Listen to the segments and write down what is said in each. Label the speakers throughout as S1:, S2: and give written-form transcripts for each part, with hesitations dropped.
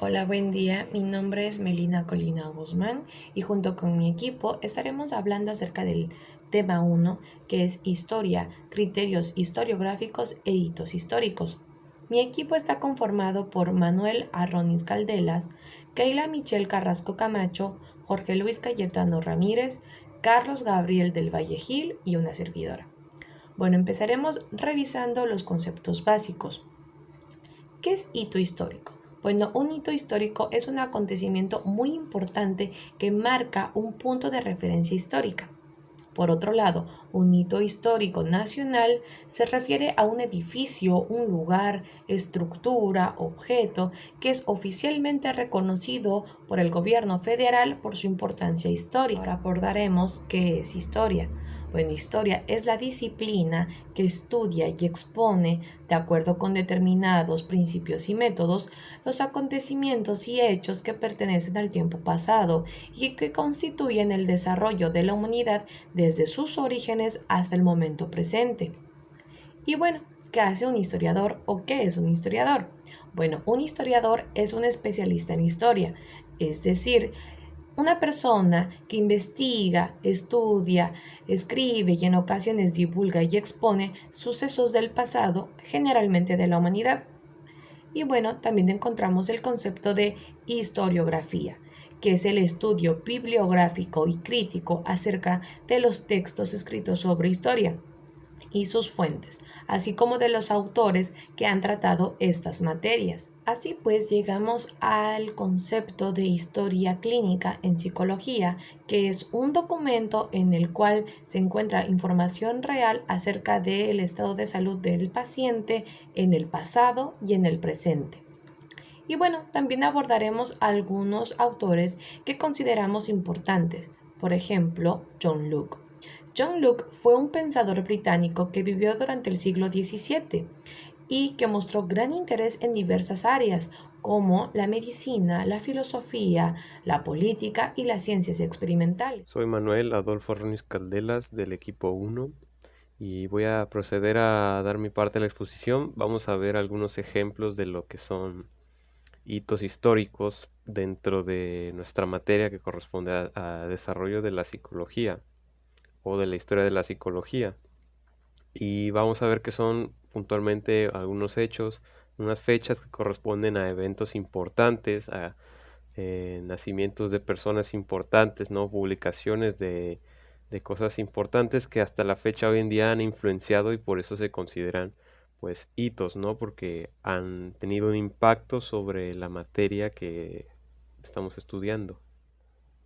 S1: Hola, buen día. Mi nombre es Melina Colina Guzmán y junto con mi equipo estaremos hablando acerca del tema 1, que es historia, criterios historiográficos e hitos históricos. Mi equipo está conformado por Manuel Arronis Caldelas, Keila Michelle Carrasco Camacho, Jorge Luis Cayetano Ramírez, Carlos Gabriel del Valle Gil y una servidora. Bueno, empezaremos revisando los conceptos básicos. ¿Qué es hito histórico? Bueno, un hito histórico es un acontecimiento muy importante que marca un punto de referencia histórica. Por otro lado, un hito histórico nacional se refiere a un edificio, un lugar, estructura, objeto que es oficialmente reconocido por el gobierno federal por su importancia histórica. Ahora abordaremos qué es historia. Bueno, historia es la disciplina que estudia y expone, de acuerdo con determinados principios y métodos, los acontecimientos y hechos que pertenecen al tiempo pasado y que constituyen el desarrollo de la humanidad desde sus orígenes hasta el momento presente. Y bueno, ¿qué hace un historiador o qué es un historiador? Bueno, un historiador es un especialista en historia, es decir, una persona que investiga, estudia, escribe y en ocasiones divulga y expone sucesos del pasado, generalmente de la humanidad. Y bueno, también encontramos el concepto de historiografía, que es el estudio bibliográfico y crítico acerca de los textos escritos sobre historia y sus fuentes, así como de los autores que han tratado estas materias. Así pues, llegamos al concepto de historia clínica en psicología, que es un documento en el cual se encuentra información real acerca del estado de salud del paciente en el pasado y en el presente. Y bueno, también abordaremos algunos autores que consideramos importantes, por ejemplo, John Locke. John Locke fue un pensador británico que vivió durante el siglo XVII y que mostró gran interés en diversas áreas como la medicina, la filosofía, la política y las ciencias experimentales.
S2: Soy Manuel Adolfo Ruiz Caldelas del equipo 1 y voy a proceder a dar mi parte de la exposición. Vamos a ver algunos ejemplos de lo que son hitos históricos dentro de nuestra materia que corresponde a desarrollo de la psicología o de la historia de la psicología. Y vamos a ver que son puntualmente algunos hechos, unas fechas que corresponden a eventos importantes, a nacimientos de personas importantes, ¿no? Publicaciones de cosas importantes que hasta la fecha hoy en día han influenciado y por eso se consideran pues hitos, ¿no? Porque han tenido un impacto sobre la materia que estamos estudiando.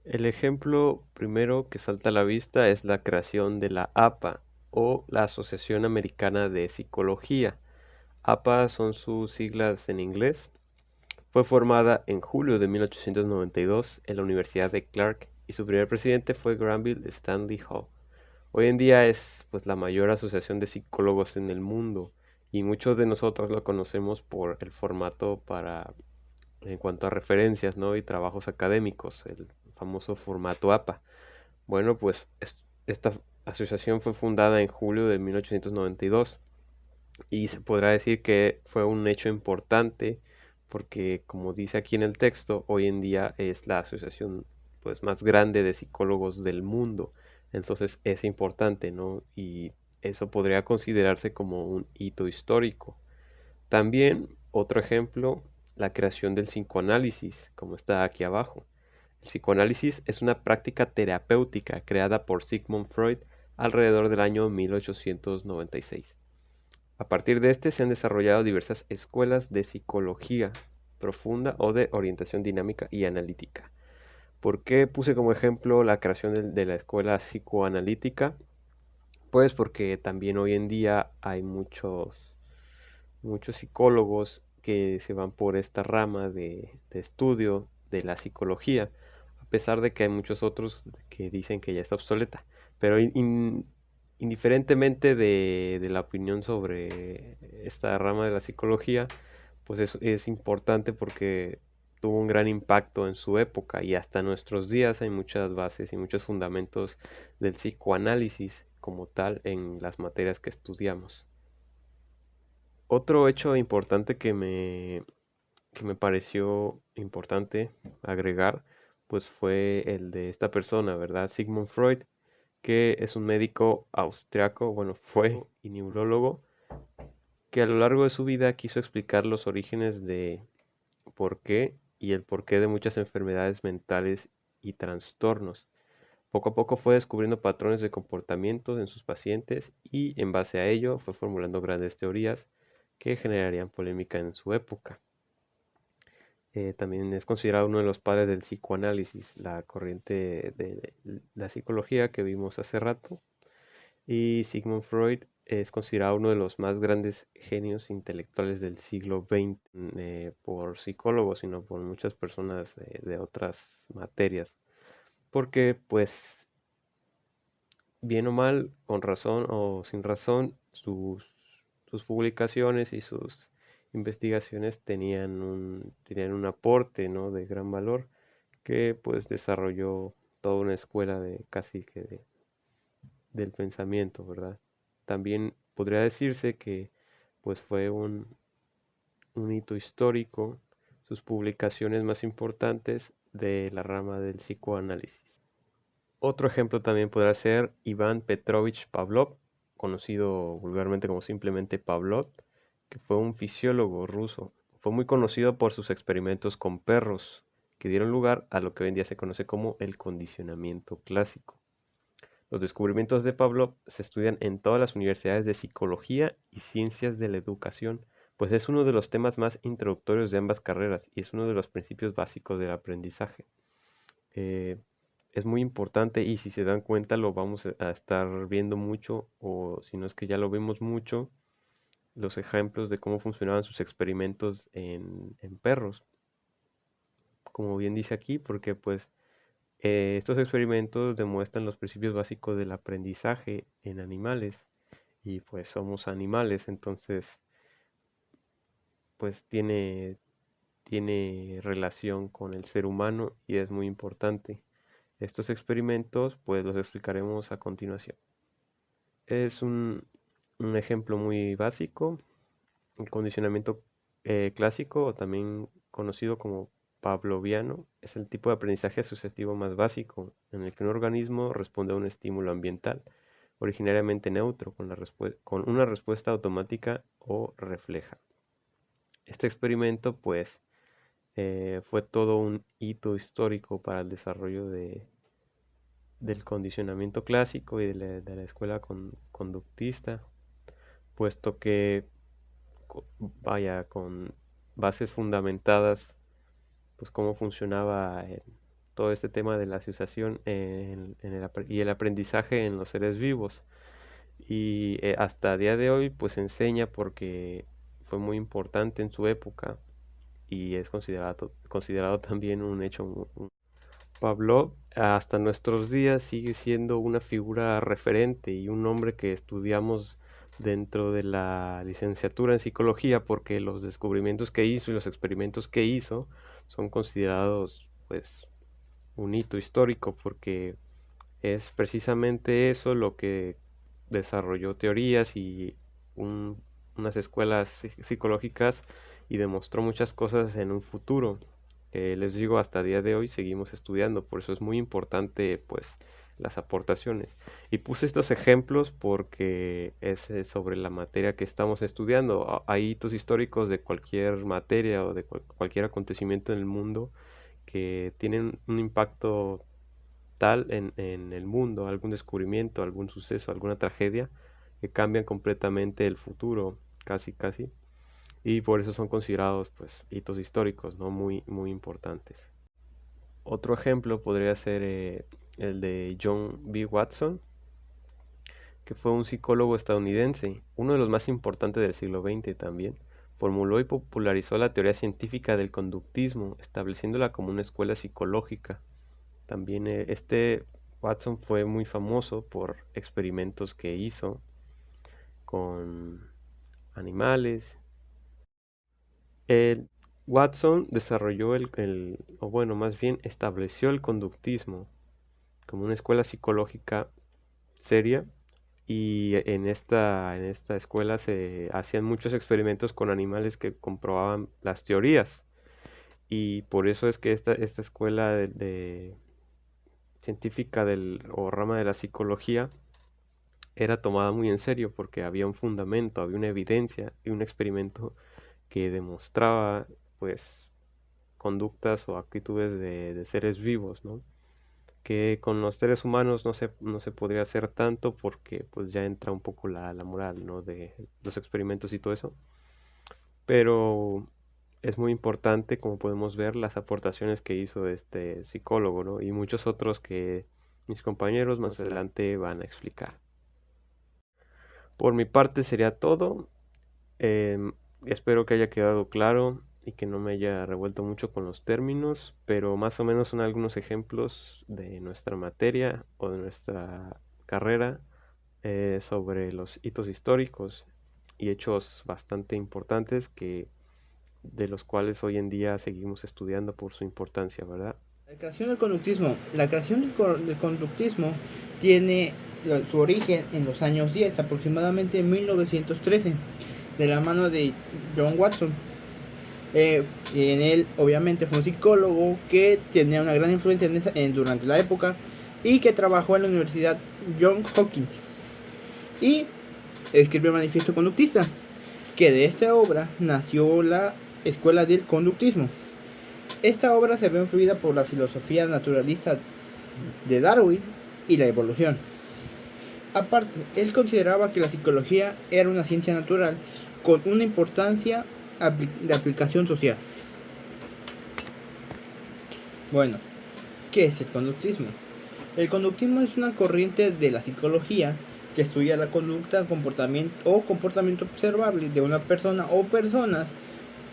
S2: El ejemplo primero que salta a la vista es la creación de la APA o la Asociación Americana de Psicología. APA son sus siglas en inglés. Fue formada en julio de 1892 en la Universidad de Clark y su primer presidente fue Granville Stanley Hall. Hoy en día es pues la mayor asociación de psicólogos en el mundo y muchos de nosotros lo conocemos por el formato para en cuanto a referencias, ¿no? Y trabajos académicos, el famoso formato APA. Bueno, pues esta asociación fue fundada en julio de 1892 y se podrá decir que fue un hecho importante porque, como dice aquí en el texto, hoy en día es la asociación pues más grande de psicólogos del mundo. Entonces es importante, ¿no? Y eso podría considerarse como un hito histórico. También, otro ejemplo, la creación del psicoanálisis, como está aquí abajo. El psicoanálisis es una práctica terapéutica creada por Sigmund Freud alrededor del año 1896. A partir de este se han desarrollado diversas escuelas de psicología profunda o de orientación dinámica y analítica. ¿Por qué puse como ejemplo la creación de la escuela psicoanalítica? Pues porque también hoy en día hay muchos psicólogos que se van por esta rama de estudio de la psicología, a pesar de que hay muchos otros que dicen que ya está obsoleta. Pero indiferentemente de la opinión sobre esta rama de la psicología, pues es importante porque tuvo un gran impacto en su época y hasta nuestros días hay muchas bases y muchos fundamentos del psicoanálisis como tal en las materias que estudiamos. Otro hecho importante que me pareció importante agregar, pues fue el de esta persona, ¿verdad? Sigmund Freud, que es un médico austriaco, bueno, fue y neurólogo, que a lo largo de su vida quiso explicar los orígenes de por qué y el porqué de muchas enfermedades mentales y trastornos. Poco a poco fue descubriendo patrones de comportamiento en sus pacientes y en base a ello fue formulando grandes teorías que generarían polémica en su época. También es considerado uno de los padres del psicoanálisis, la corriente de la psicología que vimos hace rato. Y Sigmund Freud es considerado uno de los más grandes genios intelectuales del siglo XX, por psicólogos, sino por muchas personas de otras materias. Porque, pues, bien o mal, con razón o sin razón, sus publicaciones y sus investigaciones tenían un aporte, ¿no?, de gran valor que pues desarrolló toda una escuela de casi que del pensamiento, ¿verdad? También podría decirse que pues fue un hito histórico, sus publicaciones más importantes de la rama del psicoanálisis. Otro ejemplo también podrá ser Iván Petrovich Pavlov, conocido vulgarmente como simplemente Pavlov, que fue un fisiólogo ruso. Fue muy conocido por sus experimentos con perros, que dieron lugar a lo que hoy en día se conoce como el condicionamiento clásico. Los descubrimientos de Pavlov se estudian en todas las universidades de psicología y ciencias de la educación, pues es uno de los temas más introductorios de ambas carreras y es uno de los principios básicos del aprendizaje. Eh, es muy importante y si se dan cuenta lo vamos a estar viendo mucho, o si no es que ya lo vemos mucho, los ejemplos de cómo funcionaban sus experimentos en perros, como bien dice aquí, porque pues estos experimentos demuestran los principios básicos del aprendizaje en animales y pues somos animales, entonces pues tiene relación con el ser humano y es muy importante. Estos experimentos pues los explicaremos a continuación. Es un ejemplo muy básico, el condicionamiento clásico, o también conocido como pavloviano, es el tipo de aprendizaje asociativo más básico, en el que un organismo responde a un estímulo ambiental, originariamente neutro, con una respuesta automática o refleja. Este experimento, pues, fue todo un hito histórico para el desarrollo del condicionamiento clásico y de la escuela conductista, puesto que vaya, con bases fundamentadas, pues cómo funcionaba todo este tema de la asociación y el aprendizaje en los seres vivos. Y hasta el día de hoy, pues enseña porque fue muy importante en su época y es considerado también un hecho. Pavlov hasta nuestros días sigue siendo una figura referente y un nombre que estudiamos dentro de la licenciatura en psicología, porque los descubrimientos que hizo y los experimentos que hizo son considerados pues un hito histórico, porque es precisamente eso lo que desarrolló teorías y unas escuelas psicológicas y demostró muchas cosas en un futuro. Les digo, hasta el día de hoy seguimos estudiando, por eso es muy importante pues las aportaciones. Y puse estos ejemplos porque es sobre la materia que estamos estudiando. Hay hitos históricos de cualquier materia o de cualquier acontecimiento en el mundo que tienen un impacto tal en el mundo, algún descubrimiento, algún suceso, alguna tragedia, que cambian completamente el futuro, casi, casi, y por eso son considerados, pues, hitos históricos, ¿no? Muy, muy importantes. Otro ejemplo podría ser el de John B. Watson, que fue un psicólogo estadounidense, uno de los más importantes del siglo XX también. Formuló y popularizó la teoría científica del conductismo, estableciéndola como una escuela psicológica. También este Watson fue muy famoso por experimentos que hizo con animales. El Watson desarrolló o bueno, más bien estableció el conductismo como una escuela psicológica seria, y en esta escuela se hacían muchos experimentos con animales que comprobaban las teorías. Y por eso es que esta escuela científica o rama de la psicología era tomada muy en serio porque había un fundamento, había una evidencia y un experimento que demostraba pues conductas o actitudes de seres vivos, ¿no? Que con los seres humanos no se podría hacer tanto porque pues ya entra un poco la moral, ¿no? De los experimentos y todo eso. Pero es muy importante, como podemos ver, las aportaciones que hizo este psicólogo, ¿no? Y muchos otros que mis compañeros más adelante van a explicar. Por mi parte sería todo. Em, Espero que haya quedado claro y que no me haya revuelto mucho con los términos, pero más o menos son algunos ejemplos de nuestra materia o de nuestra carrera sobre los hitos históricos y hechos bastante importantes de los cuales hoy en día seguimos estudiando por su importancia, ¿verdad?
S3: La creación del conductismo. La creación del conductismo tiene su origen en los años 10, aproximadamente en 1913, de la mano de John Watson. En él, obviamente, fue un psicólogo que tenía una gran influencia durante la época y que trabajó en la Universidad Johns Hopkins. Y escribió el Manifiesto Conductista, que de esta obra nació la Escuela del Conductismo. Esta obra se ve influida por la filosofía naturalista de Darwin y la evolución. Aparte, él consideraba que la psicología era una ciencia natural con una importancia de aplicación social. Bueno, ¿qué es el conductismo? El conductismo es una corriente de la psicología que estudia la conducta o comportamiento observable de una persona o personas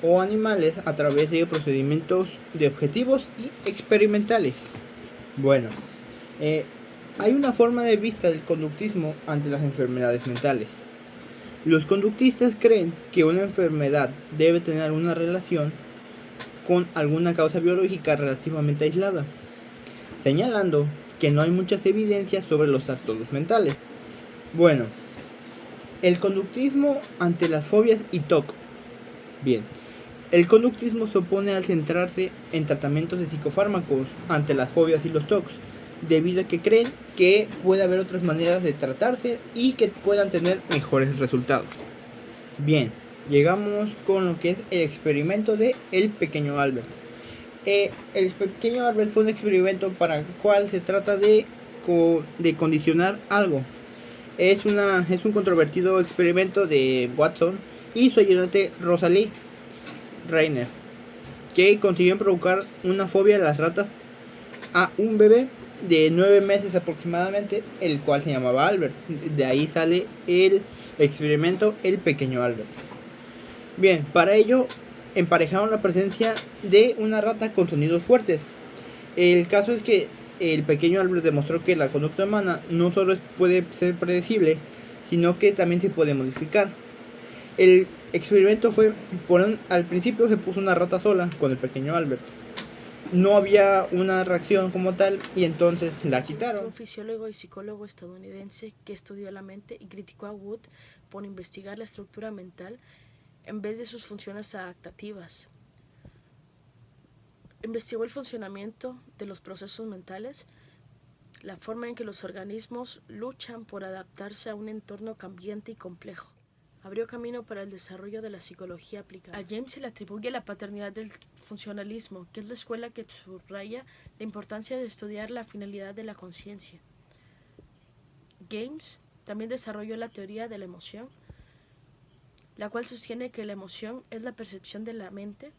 S3: o animales a través de procedimientos de objetivos y experimentales. Bueno, hay una forma de vista del conductismo ante las enfermedades mentales. Los conductistas creen que una enfermedad debe tener una relación con alguna causa biológica relativamente aislada, señalando que no hay muchas evidencias sobre los trastornos mentales. Bueno, el conductismo ante las fobias y TOC. Bien, el conductismo se opone al centrarse en tratamientos de psicofármacos ante las fobias y los TOCs, debido a que creen que puede haber otras maneras de tratarse y que puedan tener mejores resultados. Bien, llegamos con lo que es el experimento de el pequeño Albert. El pequeño Albert fue un experimento para el cual se trata de condicionar algo. Es un controvertido experimento de Watson y su ayudante Rosalie Reiner, que consiguió provocar una fobia de las ratas a un bebé de 9 meses aproximadamente, el cual se llamaba Albert. De ahí sale el experimento El Pequeño Albert. Bien, para ello emparejaron la presencia de una rata con sonidos fuertes. El caso es que el pequeño Albert demostró que la conducta humana no solo puede ser predecible, sino que también se puede modificar. El experimento fue, al principio se puso una rata sola con el pequeño Albert. No había una reacción como tal y entonces la quitaron.
S4: Fue un fisiólogo y psicólogo estadounidense que estudió la mente y criticó a Wood por investigar la estructura mental en vez de sus funciones adaptativas. Investigó el funcionamiento de los procesos mentales, la forma en que los organismos luchan por adaptarse a un entorno cambiante y complejo. Abrió camino para el desarrollo de la psicología aplicada. A James se le atribuye la paternidad del funcionalismo, que es la escuela que subraya la importancia de estudiar la finalidad de la conciencia. James también desarrolló la teoría de la emoción, la cual sostiene que la emoción es la percepción de la mente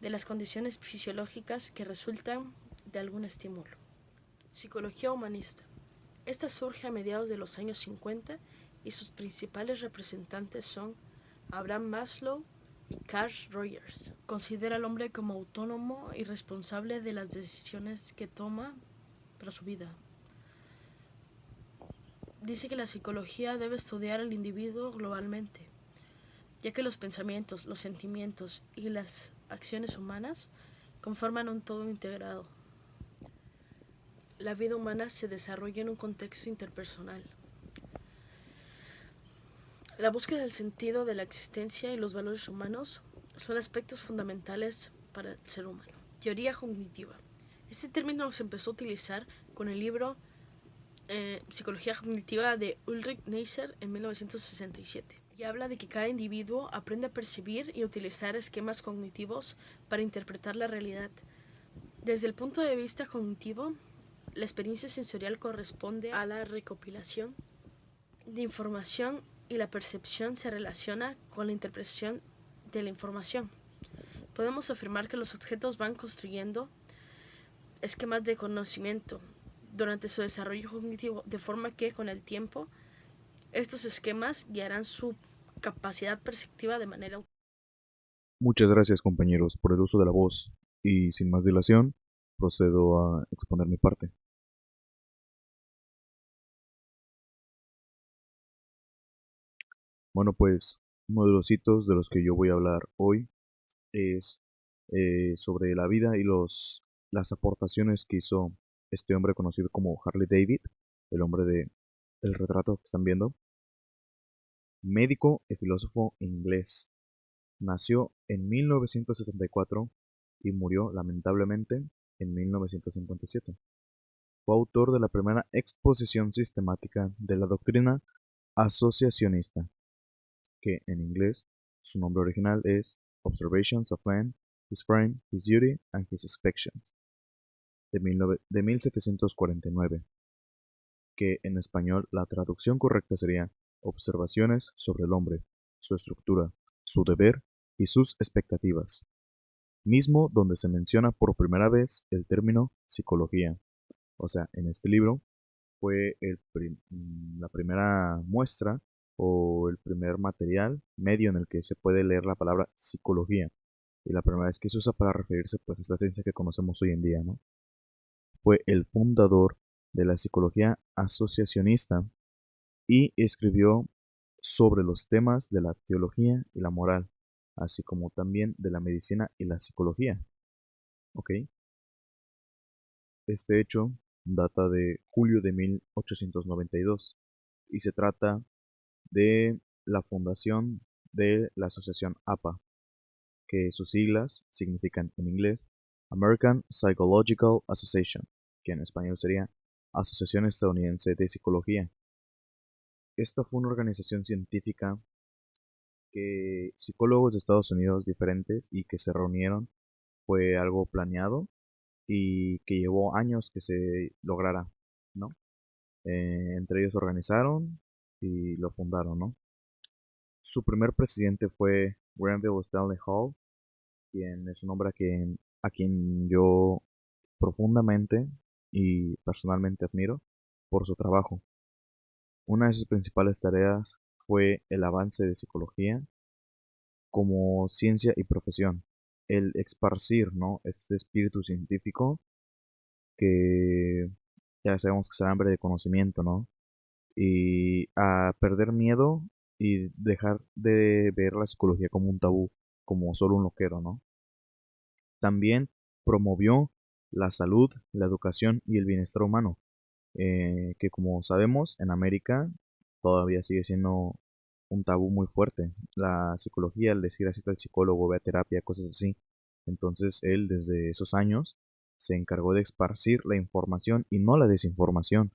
S4: de las condiciones fisiológicas que resultan de algún estímulo. Psicología humanista. Esta surge a mediados de los años 50 y sus principales representantes son Abraham Maslow y Carl Rogers. Considera al hombre como autónomo y responsable de las decisiones que toma para su vida. Dice que la psicología debe estudiar al individuo globalmente, ya que los pensamientos, los sentimientos y las acciones humanas conforman un todo integrado. La vida humana se desarrolla en un contexto interpersonal. La búsqueda del sentido de la existencia y los valores humanos son aspectos fundamentales para el ser humano. Teoría cognitiva. Este término se empezó a utilizar con el libro Psicología cognitiva de Ulrich Neisser en 1967. Y habla de que cada individuo aprende a percibir y utilizar esquemas cognitivos para interpretar la realidad. Desde el punto de vista cognitivo, la experiencia sensorial corresponde a la recopilación de información y la percepción se relaciona con la interpretación de la información. Podemos afirmar que los objetos van construyendo esquemas de conocimiento durante su desarrollo cognitivo, de forma que con el tiempo estos esquemas guiarán su capacidad perceptiva de manera autónoma.
S5: Muchas gracias, compañeros, por el uso de la voz, y sin más dilación, procedo a exponer mi parte. Bueno, pues uno de los hitos de los que yo voy a hablar hoy es sobre la vida y las aportaciones que hizo este hombre conocido como Harley David, el hombre del retrato que están viendo, médico y filósofo inglés. Nació en 1974 y murió lamentablemente en 1957. Fue autor de la primera exposición sistemática de la doctrina asociacionista, que en inglés su nombre original es Observations of Man, His Frame, His Duty and His Expectations, de 1749, que en español la traducción correcta sería Observaciones sobre el hombre, su estructura, su deber y sus expectativas, mismo donde se menciona por primera vez el término psicología. O sea, en este libro fue la primera muestra o el primer material, medio en el que se puede leer la palabra psicología. Y la primera vez que se usa para referirse pues, a esta ciencia que conocemos hoy en día, ¿no? Fue el fundador de la psicología asociacionista y escribió sobre los temas de la teología y la moral, así como también de la medicina y la psicología. ¿Ok? Este hecho data de julio de 1892 y se trata de la fundación de la asociación APA, que sus siglas significan en inglés American Psychological Association, que en español sería Asociación Estadounidense de Psicología. Esta fue una organización científica que psicólogos de Estados Unidos diferentes y que se reunieron, fue algo planeado y que llevó años que se lograra, ¿no? Entre ellos organizaron y lo fundaron, ¿no? Su primer presidente fue Granville Stanley Hall, quien es un hombre a quien yo profundamente y personalmente admiro por su trabajo. Una de sus principales tareas fue el avance de psicología como ciencia y profesión, el esparcir, ¿no?, este espíritu científico que ya sabemos que es el hambre de conocimiento, ¿no? Y a perder miedo y dejar de ver la psicología como un tabú, como solo un loquero, ¿no? También promovió la salud, la educación y el bienestar humano, que como sabemos en América todavía sigue siendo un tabú muy fuerte. La psicología, el decir así al psicólogo, ve a terapia, cosas así. Entonces él desde esos años se encargó de esparcir la información y no la desinformación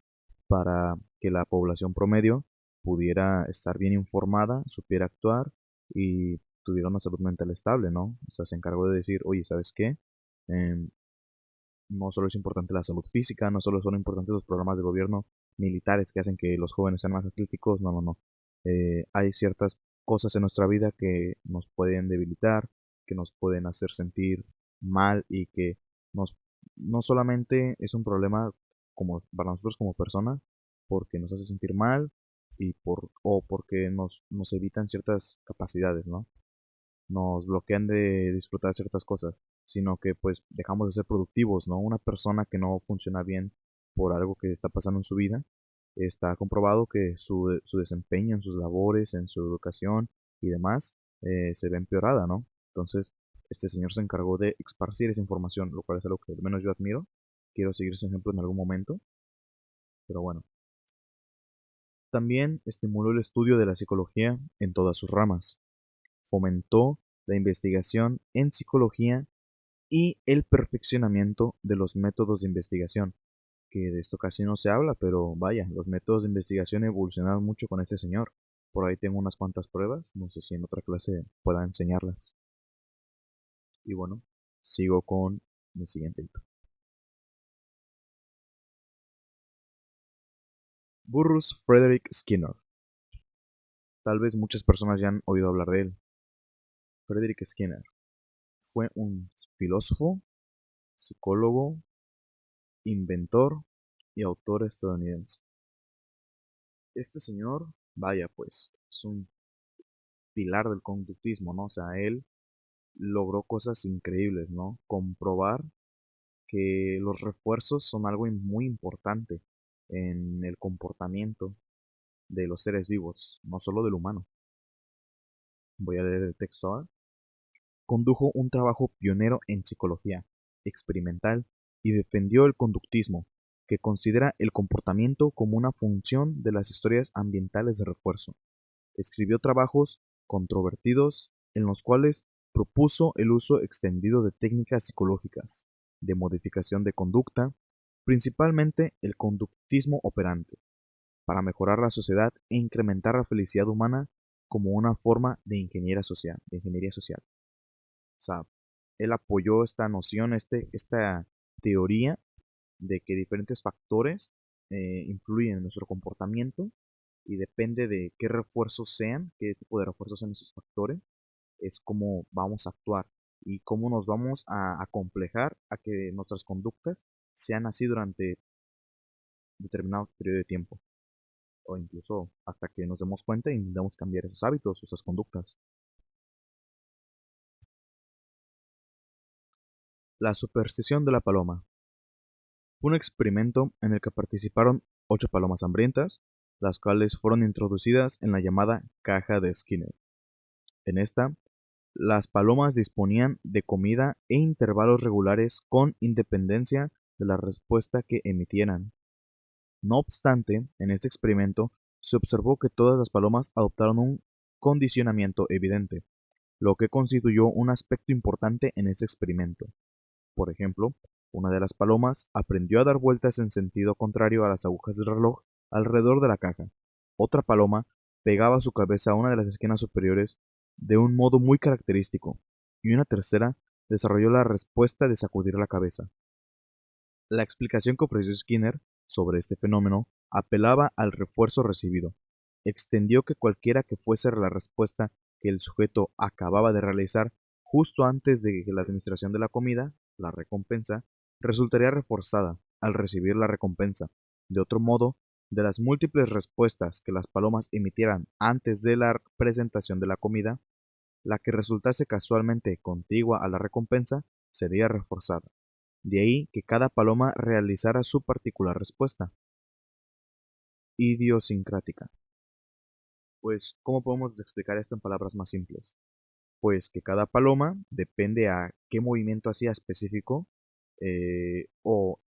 S5: para que la población promedio pudiera estar bien informada, supiera actuar y tuviera una salud mental estable, ¿no? O sea, se encargó de decir, oye, ¿sabes qué? Em, no solo es importante la salud física, no solo son importantes los programas de gobierno militares que hacen que los jóvenes sean más atléticos, no, no, no. Hay ciertas cosas en nuestra vida que nos pueden debilitar, que nos pueden hacer sentir mal y que nos, no solamente es un problema como para nosotros como personas, porque nos hace sentir mal o porque nos evitan ciertas capacidades, ¿no? Nos bloquean de disfrutar ciertas cosas, sino que pues dejamos de ser productivos, ¿no? Una persona que no funciona bien por algo que está pasando en su vida, está comprobado que su desempeño en sus labores, en su educación y demás, se ve empeorada, ¿no? Entonces, este señor se encargó de esparcir esa información, lo cual es algo que al menos yo admiro. Quiero seguir su ejemplo en algún momento, pero bueno. También estimuló el estudio de la psicología en todas sus ramas. Fomentó la investigación en psicología y el perfeccionamiento de los métodos de investigación, que de esto casi no se habla, pero vaya, los métodos de investigación evolucionaron mucho con este señor. Por ahí tengo unas cuantas pruebas, no sé si en otra clase pueda enseñarlas. Y bueno, sigo con mi siguiente hito. Burrus Frederick Skinner. Tal vez muchas personas ya han oído hablar de él. Frederick Skinner fue un filósofo, psicólogo, inventor y autor estadounidense. Este señor, vaya pues, es un pilar del conductismo, ¿no? O sea, él logró cosas increíbles, ¿no? Comprobar que los refuerzos son algo muy importante en el comportamiento de los seres vivos, no solo del humano. Voy a leer el texto ahora. Condujo un trabajo pionero en psicología experimental y defendió el conductismo, que considera el comportamiento como una función de las historias ambientales de refuerzo. Escribió trabajos controvertidos en los cuales propuso el uso extendido de técnicas psicológicas, de modificación de conducta, principalmente el conductismo operante, para mejorar la sociedad e incrementar la felicidad humana como una forma de ingeniería social. O sea, él apoyó esta noción, esta teoría de que diferentes factores influyen en nuestro comportamiento y depende de qué refuerzos sean, qué tipo de refuerzos sean esos factores, es cómo vamos a actuar y cómo nos vamos a acomplejar a que nuestras conductas sean así durante determinado periodo de tiempo o incluso hasta que nos demos cuenta y intentamos cambiar esos hábitos, esas conductas. La superstición de la paloma. Fue un experimento en el que participaron 8 palomas hambrientas, las cuales fueron introducidas en la llamada caja de Skinner. En esta, las palomas disponían de comida e intervalos regulares con independencia de la respuesta que emitieran. No obstante, en este experimento se observó que todas las palomas adoptaron un condicionamiento evidente, lo que constituyó un aspecto importante en este experimento. Por ejemplo, una de las palomas aprendió a dar vueltas en sentido contrario a las agujas del reloj alrededor de la caja. Otra paloma pegaba su cabeza a una de las esquinas superiores de un modo muy característico, y una tercera desarrolló la respuesta de sacudir la cabeza. La explicación que ofreció Skinner sobre este fenómeno apelaba al refuerzo recibido. Extendió que cualquiera que fuese la respuesta que el sujeto acababa de realizar justo antes de la administración de la comida, la recompensa, resultaría reforzada al recibir la recompensa. De otro modo, de las múltiples respuestas que las palomas emitieran antes de la presentación de la comida, la que resultase casualmente contigua a la recompensa sería reforzada. De ahí que cada paloma realizara su particular respuesta. Idiosincrática. Pues, ¿cómo podemos explicar esto en palabras más simples? Pues que cada paloma depende a qué movimiento hacía específico o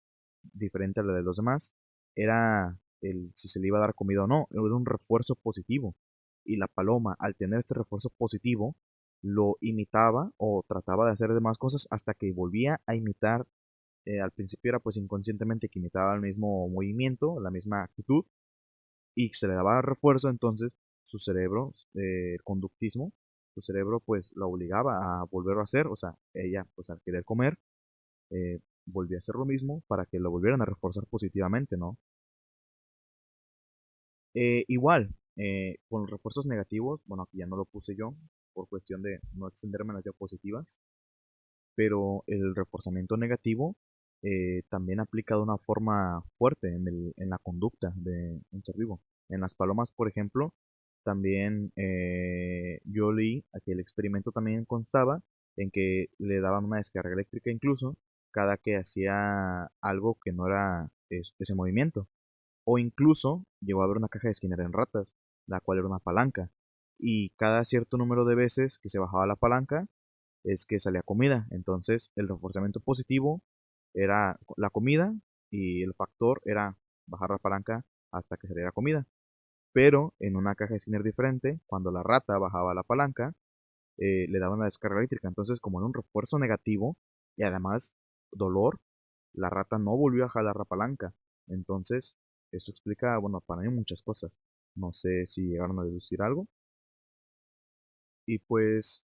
S5: diferente a la de los demás, era si se le iba a dar comida o no, era un refuerzo positivo. Y la paloma, al tener este refuerzo positivo, lo imitaba o trataba de hacer demás cosas hasta que volvía a imitar. Al principio era pues inconscientemente que imitaba el mismo movimiento, la misma actitud, y se le daba refuerzo, entonces su cerebro, el conductismo, su cerebro pues la obligaba a volverlo a hacer, o sea, ella pues al querer comer, volvía a hacer lo mismo para que lo volvieran a reforzar positivamente, ¿no? Igual, con los refuerzos negativos, bueno, aquí ya no lo puse yo, por cuestión de no extenderme en las diapositivas, pero el reforzamiento negativo también aplica de una forma fuerte en la conducta de un ser vivo. En las palomas, por ejemplo, también yo leí que el experimento también constaba en que le daban una descarga eléctrica incluso cada que hacía algo que no era ese movimiento. O incluso llegó a haber una caja de Skinner en ratas, la cual era una palanca. Y cada cierto número de veces que se bajaba la palanca, es que salía comida. Entonces, el reforzamiento positivo era la comida y el factor era bajar la palanca hasta que saliera comida. Pero en una caja de Skinner diferente, cuando la rata bajaba la palanca, le daban la descarga eléctrica. Entonces, como era un refuerzo negativo, Y además, dolor, la rata no volvió a jalar la palanca. Entonces, eso explica, bueno, para mí muchas cosas. No sé si llegaron a deducir algo. Y pues,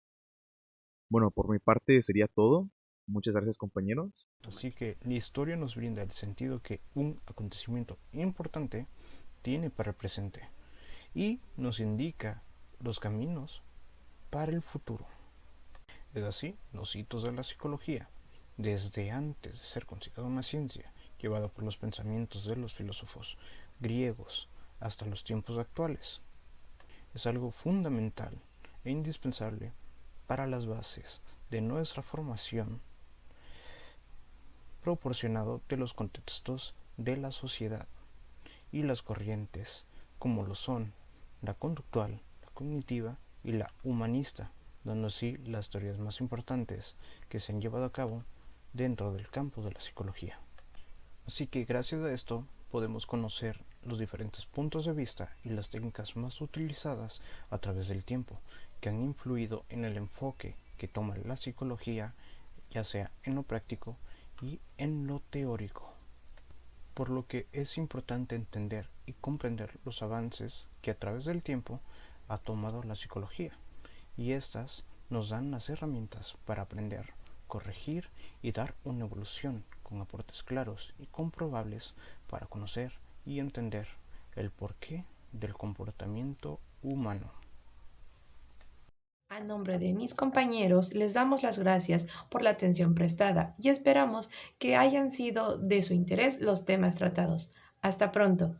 S5: bueno, por mi parte sería todo. Muchas gracias, compañeros.
S6: Así que la historia nos brinda el sentido que un acontecimiento importante tiene para el presente y nos indica los caminos para el futuro. Es así, los hitos de la psicología, desde antes de ser considerada una ciencia, llevada por los pensamientos de los filósofos griegos hasta los tiempos actuales, es algo fundamental e indispensable para las bases de nuestra formación, proporcionado de los contextos de la sociedad y las corrientes como lo son la conductual, la cognitiva y la humanista, dando así las teorías más importantes que se han llevado a cabo dentro del campo de la psicología. Así que gracias a esto podemos conocer los diferentes puntos de vista y las técnicas más utilizadas a través del tiempo que han influido en el enfoque que toma la psicología, ya sea en lo práctico y en lo teórico. Por lo que es importante entender y comprender los avances que a través del tiempo ha tomado la psicología, y estas nos dan las herramientas para aprender, corregir y dar una evolución con aportes claros y comprobables para conocer y entender el porqué del comportamiento humano.
S1: A nombre de mis compañeros, les damos las gracias por la atención prestada y esperamos que hayan sido de su interés los temas tratados. Hasta pronto.